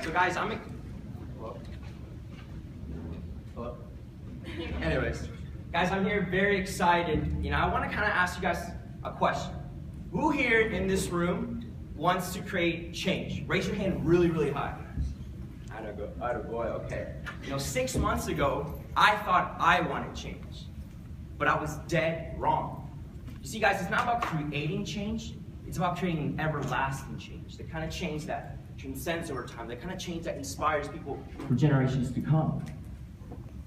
So guys, Hello? Hello? Anyways, guys, I'm here very excited. I want to kind of ask you guys a question. Who here in this room wants to create change? Raise your hand really, really high. Boy, okay. 6 months ago, I thought I wanted change, but I was dead wrong. You see, guys, it's not about creating change. It's about creating an everlasting change, the kind of change that transcends over time, the kind of change that inspires people for generations to come.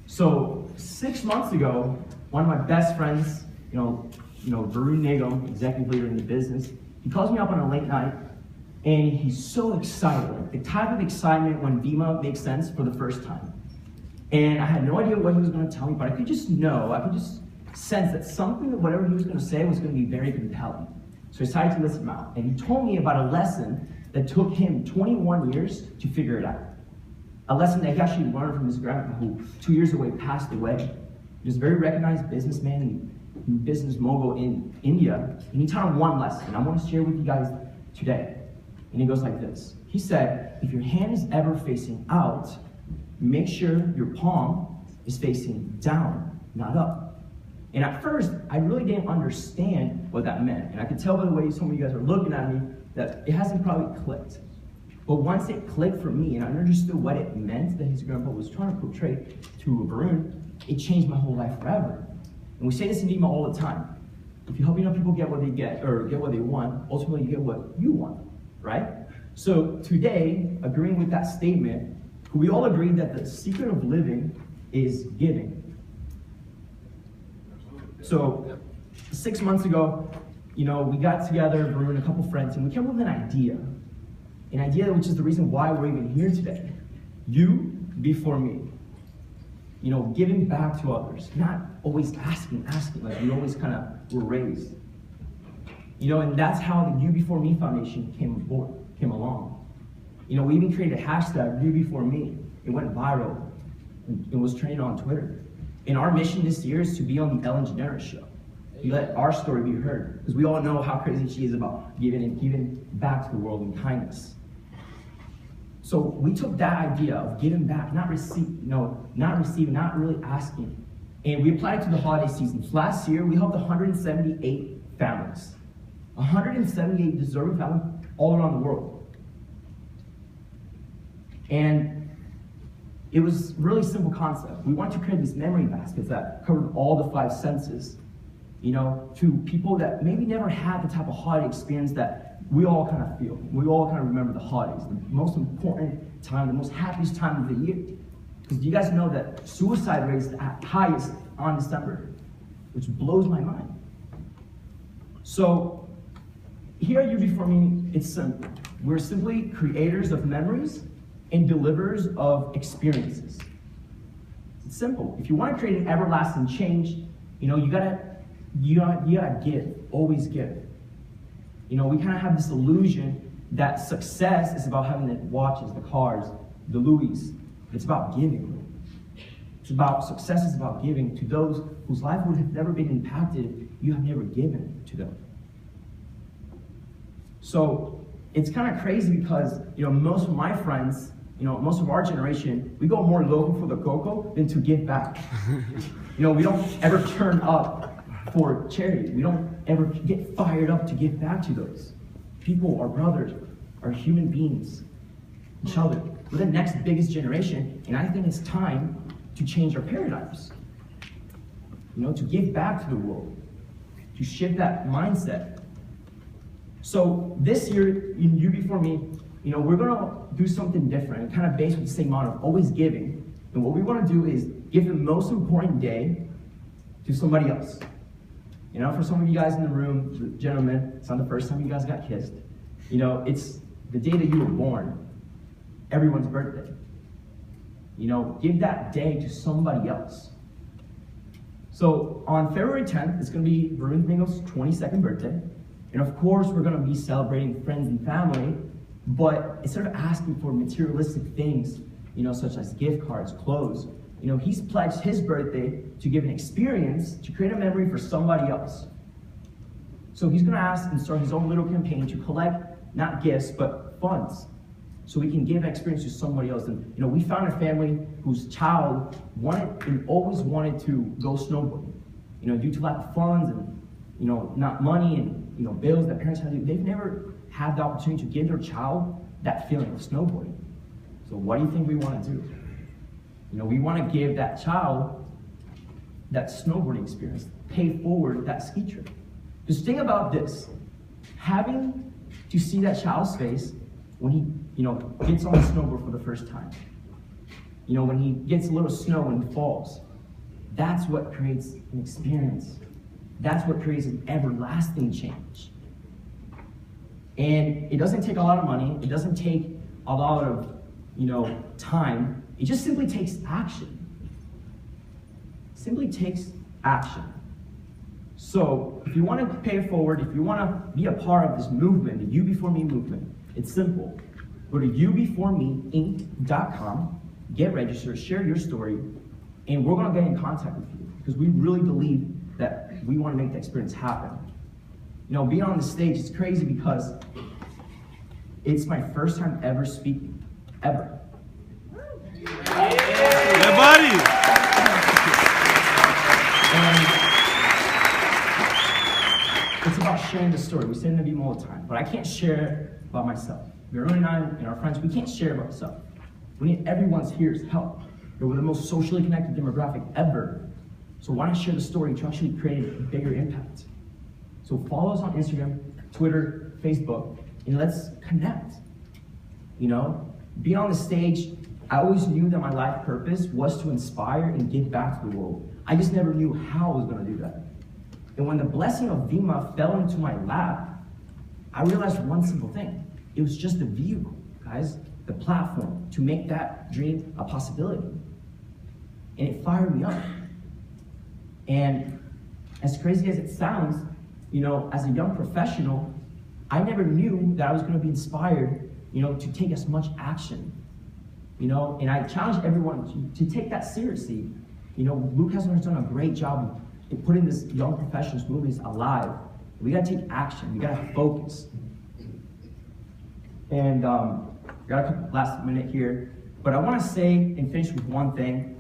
So 6 months ago, one of my best friends, Varun Nagum, executive leader in the business, he calls me up on a late night, and he's so excited, like the type of excitement when Vima makes sense for the first time. And I had no idea what he was going to tell me, but I could just sense that something, whatever he was going to say, was going to be very compelling. So I decided to listen him out. And he told me about a lesson that took him 21 years to figure it out. A lesson that he actually learned from his grandpa, who 2 years away passed away. He was a very recognized businessman and business mogul in India. And he taught him one lesson, and I want to share with you guys today. And he goes like this. He said, if your hand is ever facing out, make sure your palm is facing down, not up. And at first, I really didn't understand what that meant. And I could tell by the way some of you guys are looking at me that it hasn't probably clicked. But once it clicked for me and I understood what it meant that his grandpa was trying to portray to Varun, it changed my whole life forever. And we say this in Vima all the time. If you help people get what they get, or get what they want, ultimately you get what you want, right? So today, agreeing with that statement, we all agree that the secret of living is giving. So 6 months ago, we got together, Varun and a couple friends, and we came up with an idea which is the reason why we're even here today. UB4ME. Giving back to others, not always asking, like we always kind of were raised. And that's how the UB4ME Foundation came along. We even created a hashtag, UB4ME. It went viral. It was trending on Twitter. And our mission this year is to be on the Ellen DeGeneres show. You let our story be heard, because we all know how crazy she is about giving back to the world in kindness. So we took that idea of giving back, not receiving, not really asking, and we applied it to the holiday seasons. Last year, we helped 178 families, 178 deserving families all around the world. And it was a really simple concept. We wanted to create these memory baskets that covered all the 5 senses, to people that maybe never had the type of holiday experience that we all kind of feel. We all kind of remember the holidays, the most important time, the most happiest time of the year. Because you guys know that suicide rate is at highest on December, which blows my mind. So here at UB4ME, it's simple. We're simply creators of memories and deliverers of experiences. It's simple. If you want to create an everlasting change, you gotta give, always give. We kind of have this illusion that success is about having the watches, the cars, the Louis. It's about giving. Success is about giving to those whose life would have never been impacted if you have never given to them. So it's kind of crazy because, most of my friends, most of our generation, we go more local for the cocoa than to give back. We don't ever turn up for charity. We don't ever get fired up to give back to those people, our brothers, our human beings, each other. We're the next biggest generation, and I think it's time to change our paradigms. To give back to the world, to shift that mindset. So this year in UB4ME, we're gonna do something different, kind of based with the same model of always giving. And what we want to do is give the most important day to somebody else. For some of you guys in the room, gentlemen, it's not the first time you guys got kissed. It's the day that you were born, everyone's birthday. Give that day to somebody else. So on February 10th, it's going to be Varun Nagum's 22nd birthday. And of course, we're going to be celebrating friends and family, but instead of asking for materialistic things, such as gift cards, clothes, he's pledged his birthday to give an experience, to create a memory for somebody else. So he's going to ask and start his own little campaign to collect, not gifts, but funds. so we can give that experience to somebody else. And we found a family whose child always wanted to go snowboarding. Due to lack of funds and not money and bills that parents had to do, they've never had the opportunity to give their child that feeling of snowboarding. So what do you think we want to do? We want to give that child that snowboarding experience, pay forward that ski trip. Just think about this: having to see that child's face when he gets on the snowboard for the first time. When he gets a little snow and he falls. That's what creates an experience. That's what creates an everlasting change. And it doesn't take a lot of money. It doesn't take a lot of time. It just simply takes action. Simply takes action. So if you want to pay it forward, if you want to be a part of this movement, the UB4ME movement, it's simple. Go to UB4MeInc.com, get registered, share your story, and we're going to get in contact with you because we really believe that we want to make the experience happen. Being on the stage is crazy because it's my first time ever speaking, ever. Yeah, buddy! And it's about sharing the story. We say in the beam all the time, but I can't share about myself. Verona and I and our friends, we can't share about ourselves. We need everyone's here's help. We're the most socially connected demographic ever. So why not share the story to actually create a bigger impact? So follow us on Instagram, Twitter, Facebook, and let's connect. Being on the stage, I always knew that my life purpose was to inspire and give back to the world. I just never knew how I was going to do that. And when the blessing of VIMA fell into my lap, I realized one simple thing. It was just the vehicle, guys, the platform to make that dream a possibility. And it fired me up. And as crazy as it sounds, as a young professional, I never knew that I was going to be inspired, to take as much action. And I challenge everyone to take that seriously. Luke has done a great job in putting this young professionals movement alive. We got to take action. We got to focus. And got a couple last minute here, but I want to say and finish with one thing.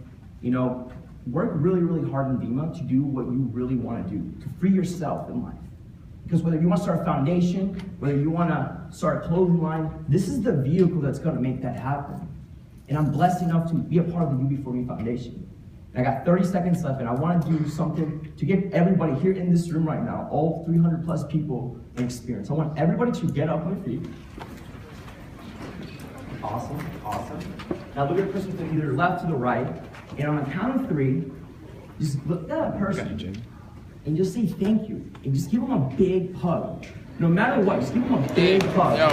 Work really, really hard in VIMA to do what you really want to do, to free yourself in life. Because whether you want to start a foundation, whether you want to start a clothing line, this is the vehicle that's going to make that happen. And I'm blessed enough to be a part of the UB4ME Foundation. And I got 30 seconds left, and I want to do something to give everybody here in this room right now, all 300 plus people, an experience. I want everybody to get up on their feet. Awesome, awesome. Now look at the person to either left to the right, and on a count of 3, just look at that person and just say thank you, and just give them a big hug. No matter what, just give them a big hug. Yo.